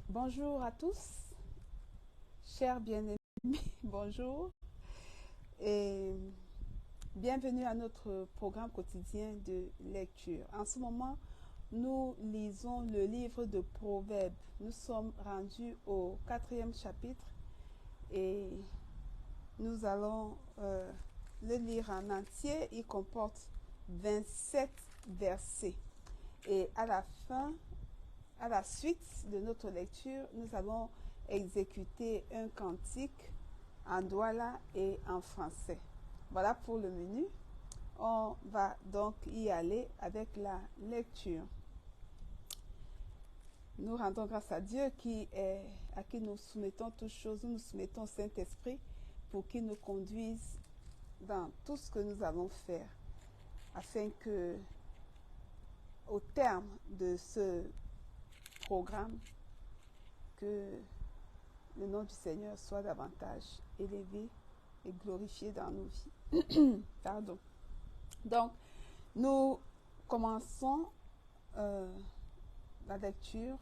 Bonjour à tous, chers bien-aimés, bonjour et bienvenue à notre programme quotidien de lecture. En ce moment, nous lisons le livre de Proverbes. Nous sommes rendus au 4e chapitre et nous allons le lire en entier. Il comporte 27 versets et à la suite de notre lecture, nous allons exécuter un cantique en douala et en français. Voilà pour le menu. On va donc y aller avec la lecture. Nous rendons grâce à Dieu à qui nous soumettons toutes choses. Nous soumettons au Saint-Esprit pour qu'il nous conduise dans tout ce que nous allons faire, afin que, au terme de ce programme, que le nom du Seigneur soit davantage élevé et glorifié dans nos vies. Pardon. Donc, nous commençons la lecture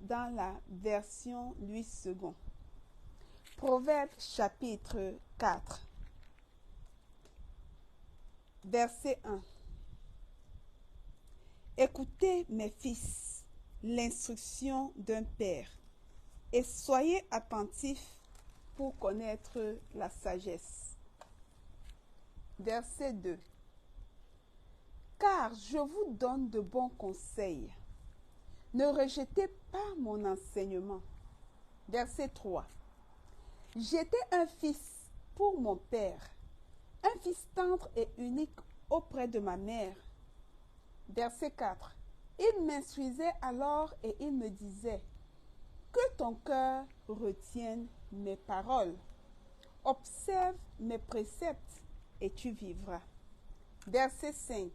dans la version Louis II. Proverbe chapitre 4, verset 1. Écoutez, mes fils, l'instruction d'un père, et soyez attentifs pour connaître la sagesse. Verset 2. Car je vous donne de bons conseils. Ne rejetez pas mon enseignement. Verset 3. J'étais un fils pour mon père, un fils tendre et unique auprès de ma mère. Verset 4. Il m'instruisait alors et il me disait, que ton cœur retienne mes paroles. Observe mes préceptes et tu vivras. Verset 5.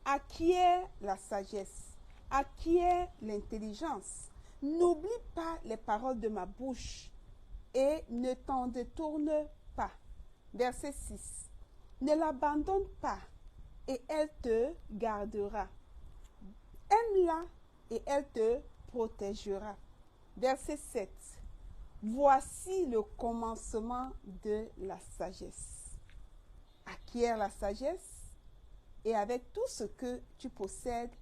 Acquiert la sagesse, acquiert l'intelligence. N'oublie pas les paroles de ma bouche et ne t'en détourne pas. Verset 6. Ne l'abandonne pas et elle te gardera. Aime-la et elle te protégera. Verset 7. Voici le commencement de la sagesse. Acquiert la sagesse et avec tout ce que tu possèdes,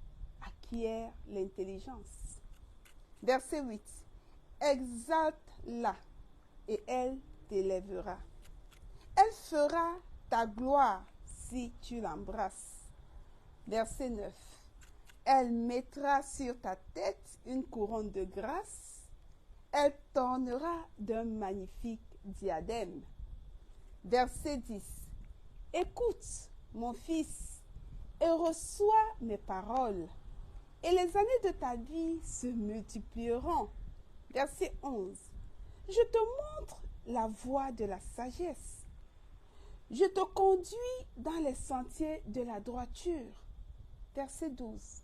acquiert l'intelligence. Verset 8. Exalte-la et elle t'élèvera. Elle fera ta gloire si tu l'embrasses. Verset 9. Elle mettra sur ta tête une couronne de grâce. Elle t'ornera d'un magnifique diadème. Verset 10. Écoute, mon fils, et reçois mes paroles, et les années de ta vie se multiplieront. Verset 11. Je te montre la voie de la sagesse. Je te conduis dans les sentiers de la droiture. Verset 12.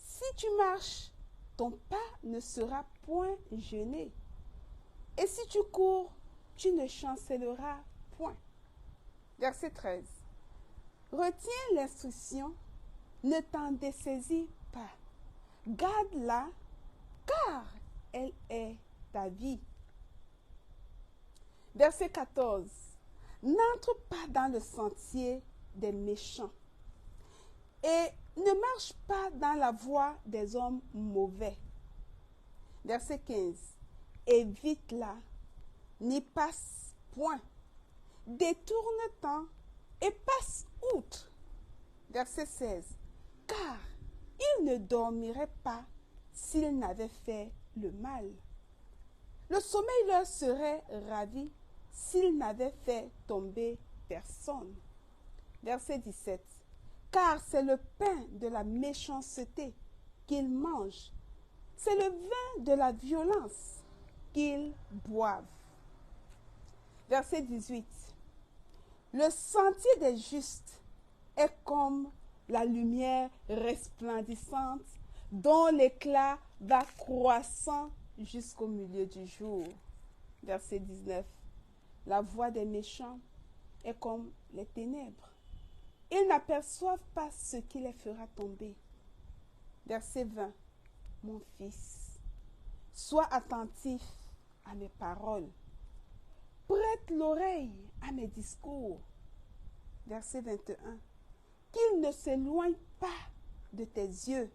Si tu marches, ton pas ne sera point gêné. Et si tu cours, tu ne chancelleras point. Verset 13. Retiens l'instruction, ne t'en dessaisis pas. Garde-la, car elle est ta vie. Verset 14. N'entre pas dans le sentier des méchants et ne marche pas dans la voie des hommes mauvais. Verset 15. Évite-la, n'y passe point. Détourne-t'en et passe outre. Verset 16. Car il ne dormirait pas s'il n'avait fait le mal. Le sommeil leur serait ravi s'il n'avait fait tomber personne. Verset 17. Car c'est le pain de la méchanceté qu'ils mangent. C'est le vin de la violence qu'ils boivent. Verset 18. Le sentier des justes est comme la lumière resplendissante dont l'éclat va croissant jusqu'au milieu du jour. Verset 19. La voie des méchants est comme les ténèbres. Ils n'aperçoivent pas ce qui les fera tomber. Verset 20. mon fils, sois attentif à mes paroles. Prête l'oreille à mes discours. Verset 21. Qu'il ne s'éloigne pas de tes yeux.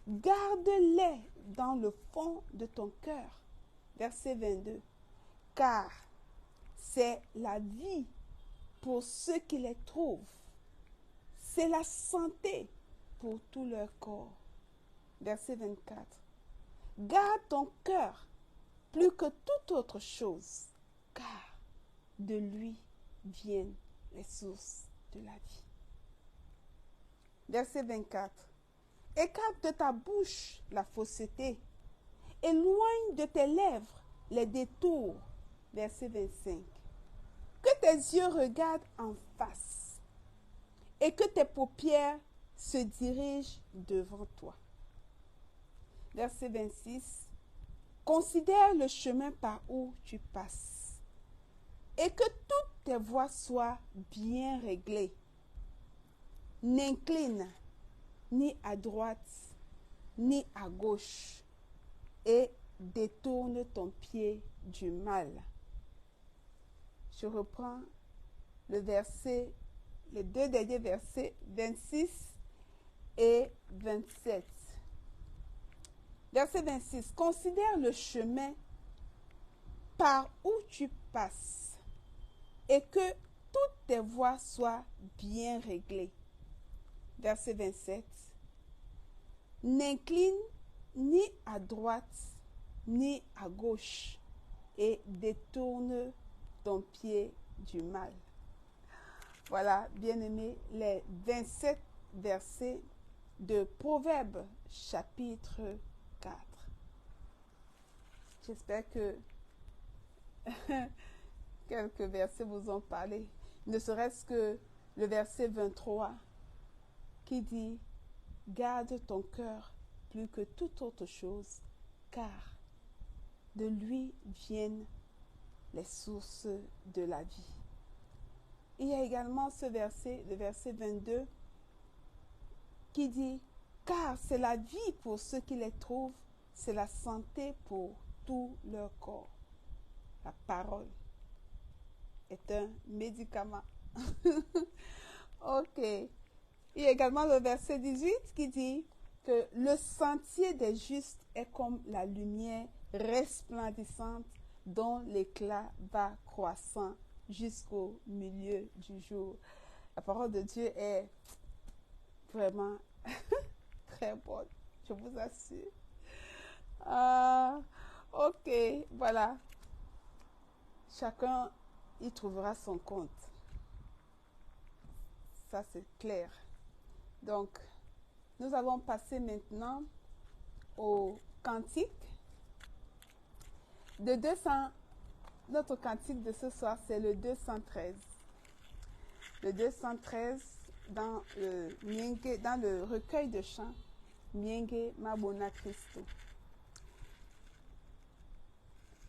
Garde-les dans le fond de ton cœur. Verset 22. Car c'est la vie pour ceux qui les trouvent. C'est la santé pour tout leur corps. Verset 24. Garde ton cœur plus que toute autre chose, car de lui viennent les sources de la vie. Verset 24. Écarte de ta bouche la fausseté, éloigne de tes lèvres les détours. Verset 25. Que tes yeux regardent en face et que tes paupières se dirigent devant toi. Verset 26. Considère le chemin par où tu passes et que toutes tes voies soient bien réglées. N'incline ni à droite ni à gauche et détourne ton pied du mal. Je reprends les deux derniers versets 26 et 27. Verset 26. Considère le chemin par où tu passes et que toutes tes voies soient bien réglées. Verset 27. N'incline ni à droite ni à gauche et détourne ton pied du mal. Voilà, bien-aimés, les 27 versets de Proverbes chapitre 4. J'espère que quelques versets vous ont parlé, ne serait-ce que le verset 23 qui dit « Garde ton cœur plus que toute autre chose, car de lui viennent les sources de la vie. » Il y a également ce verset, le verset 22, qui dit « Car c'est la vie pour ceux qui les trouvent, c'est la santé pour tout leur corps. » La parole est un médicament. Ok. Il y a également le verset 18 qui dit que le sentier des justes est comme la lumière resplendissante dont l'éclat va croissant jusqu'au milieu du jour. La parole de Dieu est vraiment très bonne, je vous assure. Ok, voilà. Chacun y trouvera son compte. Ça, c'est clair. Donc, nous allons passer maintenant au cantique. Notre cantique de ce soir, c'est le 213. Le 213 dans le recueil de chants Mienge Mabona Christo.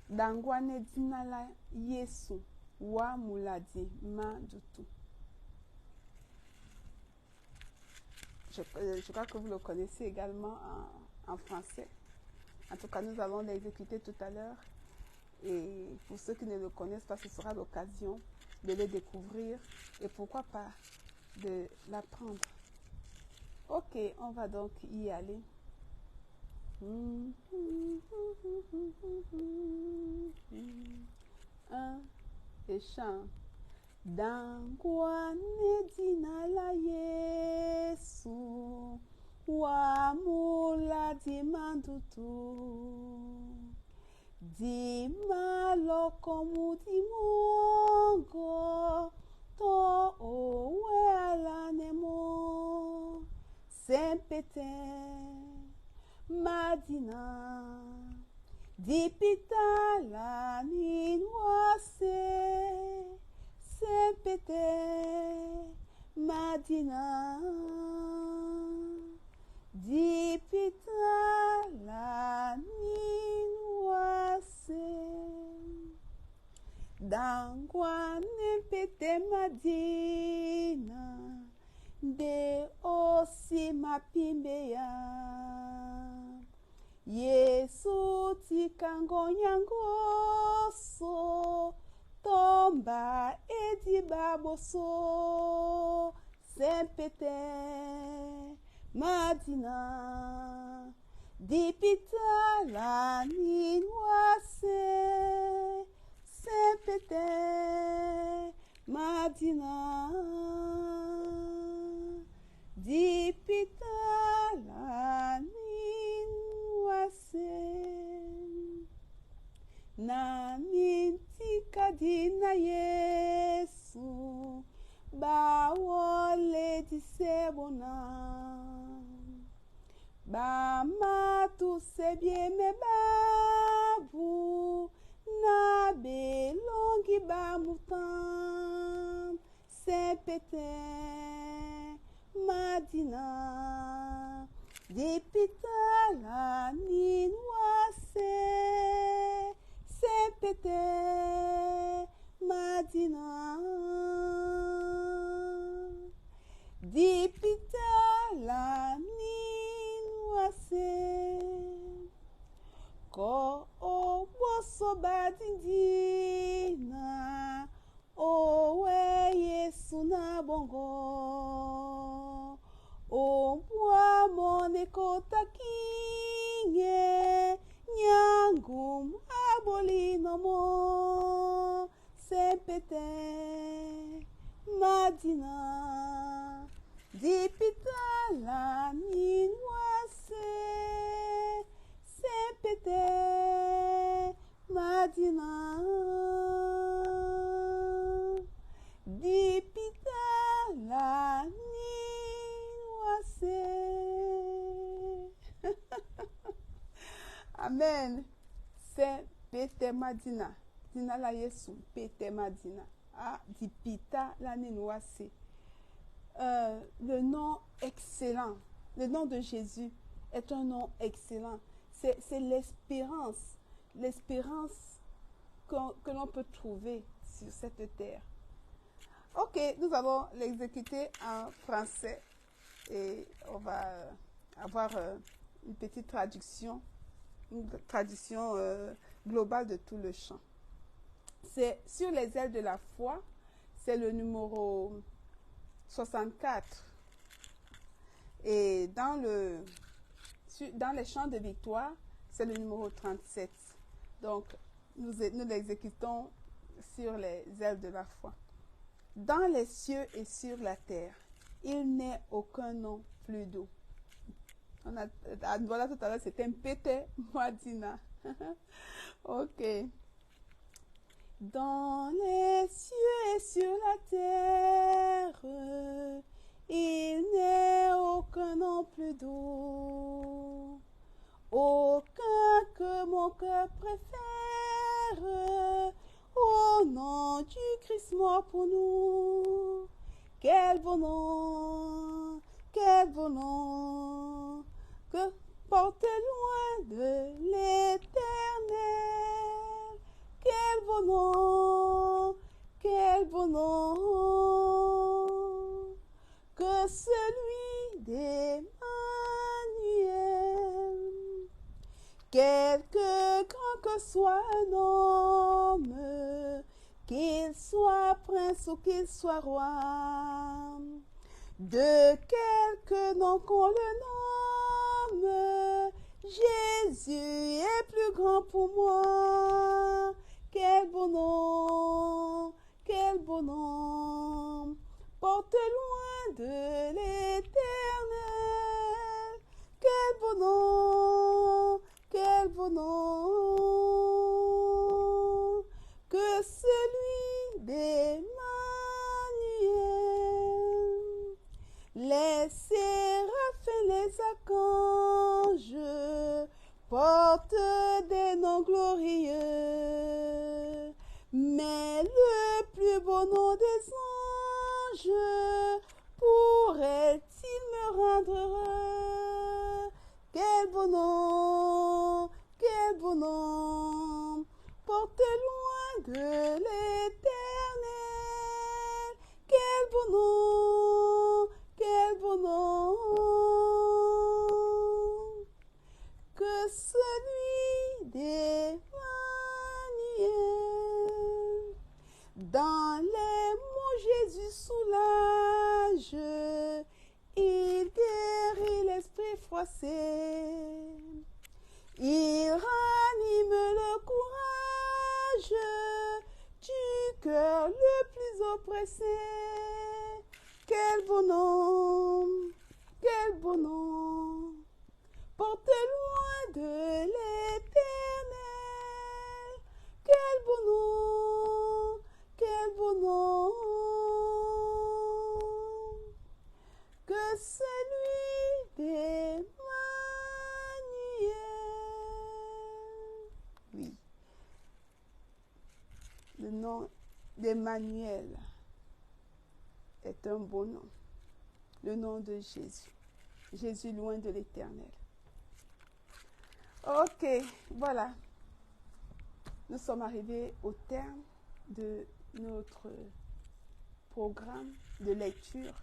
Dangwane dinala Yesu wa muladi ma dutu. Je crois que vous le connaissez également en français. En tout cas, nous allons l'exécuter tout à l'heure. Et pour ceux qui ne le connaissent pas, ce sera l'occasion de le découvrir et pourquoi pas de l'apprendre. Ok, on va donc y aller. Un et chant. Dangwane dinala Yesu wa muladi mandutu. Dima lokomu dimongo to owe alanemo sempete madina dipita la ninwase sempete madina dipita la Dangwane pete madina de osi mapimbe ya kango nyangoso tomba edi baboso sempete madina dipita la ninwase sempete madina dipita la ninwase na mintika dina Yesu bawole disebona ba matu sebie me babu na belongi ba mutam sepete madina dipita la ninwase sepete madina dipita la ninwase ko o boso badindina owe Yesu na bongo o mwa mone kotakinge nyangum abolino mo sepete madina dipita la ninwase sepete madina dipita la ninwase. Amen. C'est Pete Madina. Dina la Yesu. Pete Madina. Ah, dipita la ninwase. Le nom excellent. Le nom de Jésus est un nom excellent. C'est l'espérance. L'espérance que l'on peut trouver sur cette terre. Ok, nous allons l'exécuter en français et on va avoir une petite traduction, globale de tout le chant. C'est sur les ailes de la foi, c'est le numéro 64. Et dans les chants de victoire, c'est le numéro 37. Donc, nous l'exécutons sur les ailes de la foi. Dans les cieux et sur la terre, il n'est aucun nom plus doux. Voilà, tout à l'heure, c'était un pété Moadina. Ok. Dans les cieux et sur la terre, il n'est aucun nom plus doux. Aucun que mon cœur préfère. Au nom du Christ mort pour nous, quel beau nom que porte loin de l'éternel. Quel beau nom que celui d'Emmanuel. Quelque grand que soit un homme, qu'il soit prince ou qu'il soit roi, de quelque nom qu'on le nomme, Jésus est plus grand pour moi. Quel beau nom, porte loin de l'éternel. Quel beau nom que celui d'Emmanuel. Les séraphins, les archanges portent des noms glorieux, mais le plus beau nom des anges pourrait-il me rendre heureux? Quel beau nom, porte loin de l'éternel. Quel beau nom, que celui d'Emmanuel. exercer. Il ranime le courage du cœur le plus oppressé. Quel beau nom, quel beau nom, porte loin de l'Éternel. Quel beau nom, quel beau nom, que celui d'Emmanuel. Oui, le nom d'Emmanuel est un beau nom. Le nom de Jésus. Jésus loin de l'Éternel. Ok, voilà. Nous sommes arrivés au terme de notre programme de lecture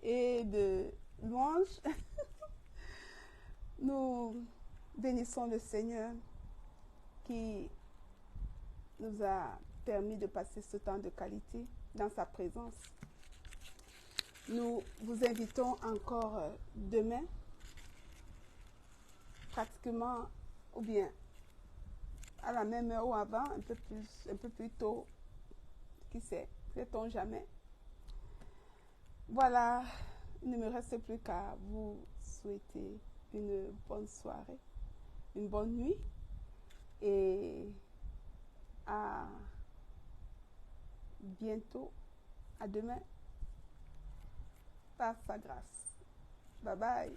et de louange. Nous bénissons le Seigneur qui nous a permis de passer ce temps de qualité dans sa présence. Nous vous invitons encore demain, pratiquement, ou bien à la même heure ou avant, un peu plus tôt, qui sait, sait-on jamais. Voilà, il ne me reste plus qu'à vous souhaiter une bonne soirée, une bonne nuit et à bientôt, à demain, par sa grâce. Bye bye.